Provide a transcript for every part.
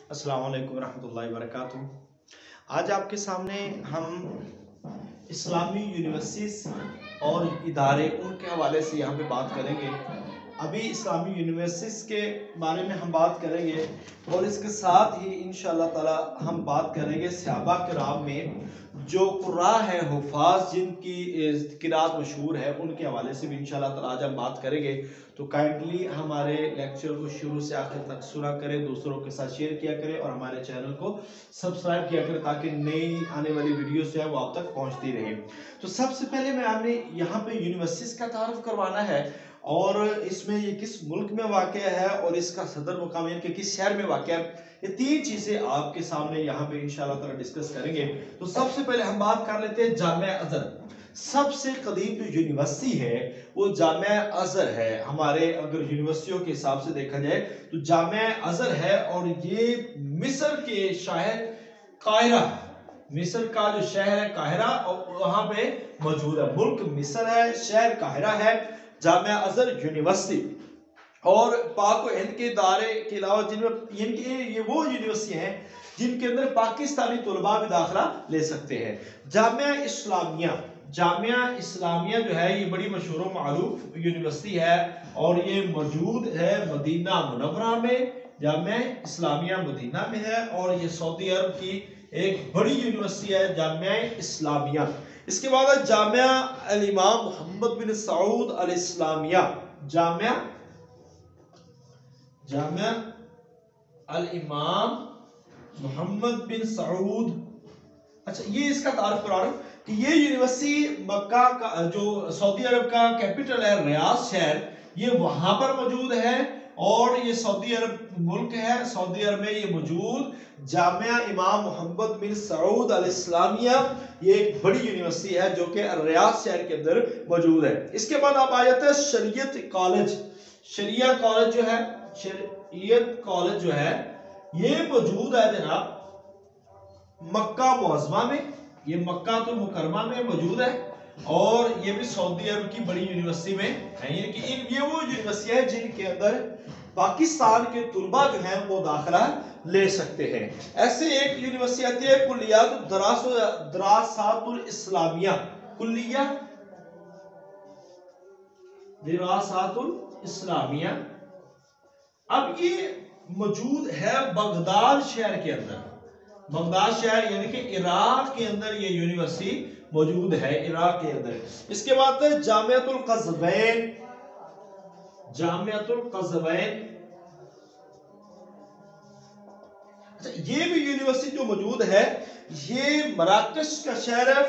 अस्सलाम वालेकुम रहमतुल्लाहि वबरकातुहू। आज आपके सामने हम इस्लामी यूनिवर्सिटीज़ और इदारे उनके हवाले से यहाँ पे बात करेंगे। अभी इस्लामी यूनिवर्सिटीज़ के बारे में हम बात करेंगे और इसके साथ ही इंशाअल्लाह ताला हम बात करेंगे सहाबा किराम में जो कुर्रा है हुफ़ाज़ जिनकी क़िराअत मशहूर है उनके हवाले से भी इंशाअल्लाह ताला आज हम बात करेंगे। तो काइंडली हमारे लेक्चर को शुरू से आखिर तक सुना करें, दूसरों के साथ शेयर किया करें और हमारे चैनल को सब्सक्राइब किया करें ताकि नई आने वाली वीडियोस जो है वो आप तक पहुंचती रहे। तो सबसे पहले मैं आपने यहाँ पे यूनिवर्सिटीज़ का तारुफ करवाना है और इसमें ये किस मुल्क में वाक़या है और इसका सदर मुकाम यानी कि किस शहर में वाक़या है, ये तीन चीज़ें आपके सामने यहाँ पे इंशाअल्लाह ताला डिस्कस करेंगे। तो सबसे पहले हम बात कर लेते हैं जामिया अज़हर। सबसे कदीम जो यूनिवर्सिटी है वो जामिया अज़हर है। हमारे अगर यूनिवर्सिटियों के हिसाब से देखा जाए तो जामिया अज़हर है और ये मिस्र के शहर काहिरा, मिस्र का जो शहर है काहिरा और वहां पे मौजूद है। मुल्क मिस्र है, शहर काहिरा है, जामिया अज़हर यूनिवर्सिटी। और पाक व हिंद के इदारे के अलावा जिनमें ये वो यूनिवर्सिटी हैं जिनके अंदर पाकिस्तानी तलबा भी दाखिला ले सकते हैं। जामिया इस्लामिया, जामिया इस्लामिया जो है ये बड़ी मशहूर व मारूफ यूनिवर्सिटी है और ये मौजूद है मदीना मुनव्वरा में। जामिया इस्लामिया मदीना में है और ये सऊदी अरब की एक बड़ी यूनिवर्सिटी है जामिया इस्लामिया। इसके बाद है जामिया अल इमाम मोहम्मद बिन सऊद अल इस्लामिया, जामिया अल इमाम मोहम्मद बिन सऊद। अच्छा, ये इसका तारुफ करा रहा हूं कि ये यूनिवर्सिटी मक्का का जो सऊदी अरब का कैपिटल है रियाद शहर, ये वहां पर मौजूद है और ये सऊदी अरब मुल्क है। सऊदी अरब में ये मौजूद जामिया इमाम मोहम्मद बिन सऊद अल इस्लामिया ये एक बड़ी यूनिवर्सिटी है जो कि रियाद शहर के अंदर मौजूद है। इसके बाद आप आ जाते हैं शरीयत कॉलेज। शरिया कॉलेज जो है, शरीयत कॉलेज जो है ये मौजूद है जनाब मक्का मुअज़्ज़मा में, ये मक्का तो मुकरमा में मौजूद है और ये भी सऊदी अरब की बड़ी यूनिवर्सिटी में है। यानी कि ये वो यूनिवर्सिटी है जिनके अंदर पाकिस्तान के तुलबा जो हैं वो दाखिला ले सकते हैं। ऐसे एक यूनिवर्सिटी आती है कुल्लियात दरासातुल इस्लामिया, कुल्लिया दरासातुल इस्लामिया। अब ये मौजूद है बगदाद शहर के अंदर, बगदाद शहर यानी कि इराक के अंदर ये यूनिवर्सिटी मौजूद है, इराक के अंदर। इसके बाद जामियातुल क़ज़वैन, जामियातुल क़ज़वैन। अच्छा, ये भी यूनिवर्सिटी जो मौजूद है ये मराकश का शहर है,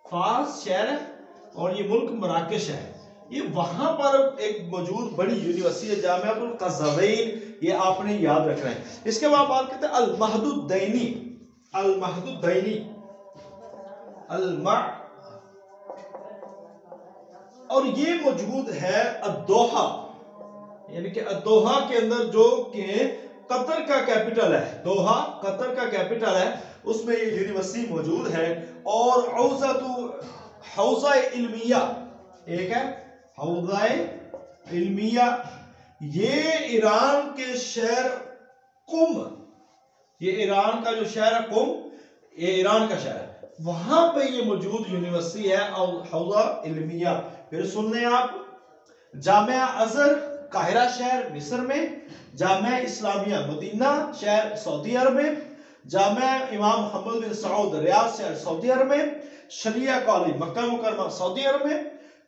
फास शहर है और ये मुल्क मराकश है। ये वहां पर एक मौजूद बड़ी यूनिवर्सिटी है जामियातुल क़ज़वैन, ये आपने याद रखना है। इसके बाद बात करते हैं अल महदुद्दैनी, अल महदुद्दैनी और ये मौजूद है अद्दोहा, यानी कि अद्दोहा के अंदर जो कि कतर का कैपिटल है, दोहा कतर का कैपिटल है, उसमें ये यूनिवर्सिटी मौजूद है। और हौज़ा इल्मिया एक है, हौज़ा इल्मिया, ये ईरान के शहर कुम, ये ईरान का जो शहर है कुम, ये ईरान का शहर है, वहां पे ये मौजूद यूनिवर्सिटी है हौज़ा इल्मिया। फिर सुन लें आप, जामिया अज़हर काहिरा शहर मिस्र में, जामिया इस्लामिया मदीना शहर सऊदी अरब में, जामिया इमाम मोहम्मद बिन सऊद रियाद शहर सऊदी अरब में, शरिया कॉलेज मक्का मुकरमा सऊदी अरब में,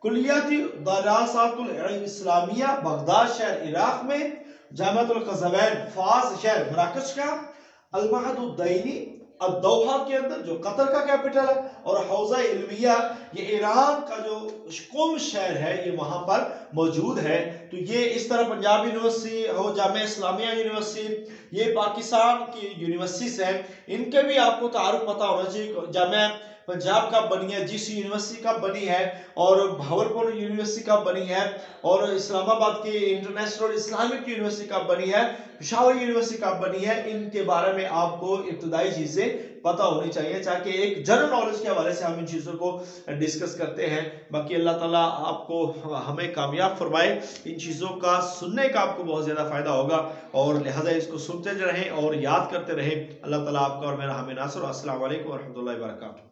कुल्लियाती दरासातुल इस्लामिया बगदाद शहर इराक में, जामियातुल क़ज़वैन फास शहर मराकश का, अल महदुद्दैनी अद्दोहा के अंदर जो कतर का कैपिटल है, और हौज़ा इल्मिया ये ईरान का जो कुम शहर है ये वहां पर मौजूद है। तो ये इस तरह पंजाब यूनिवर्सिटी और जामिया इस्लामिया यूनिवर्सिटी ये पाकिस्तान की यूनिवर्सिटीज हैं, इनके भी आपको तारुफ पता होना चाहिए। जामिया पंजाब कब बनी है, जिस यूनिवर्सिटी कब बनी है, और भावलपुर यूनिवर्सिटी कब बनी है, और इस्लामाबाद की इंटरनेशनल इस्लामिक यूनिवर्सिटी कब बनी है, पेशावर यूनिवर्सिटी कब बनी है, इनके बारे में आपको इब्तदाई चीजें पता होनी चाहिए, ताकि एक जनरल नॉलेज के हवाले से हम इन चीजों को डिस्कस करते हैं। बाकी अल्लाह ताला आपको हमें कामयाब फरमाए, इन चीजों का सुनने का आपको बहुत ज्यादा फायदा होगा, और लिहाजा इसको सुनते रहें और याद करते रहें। अल्लाह ताला आपका और मेरा हमें नासर। अस्सलाम वालेकुम व रहमतुल्लाहि व बरकातहू।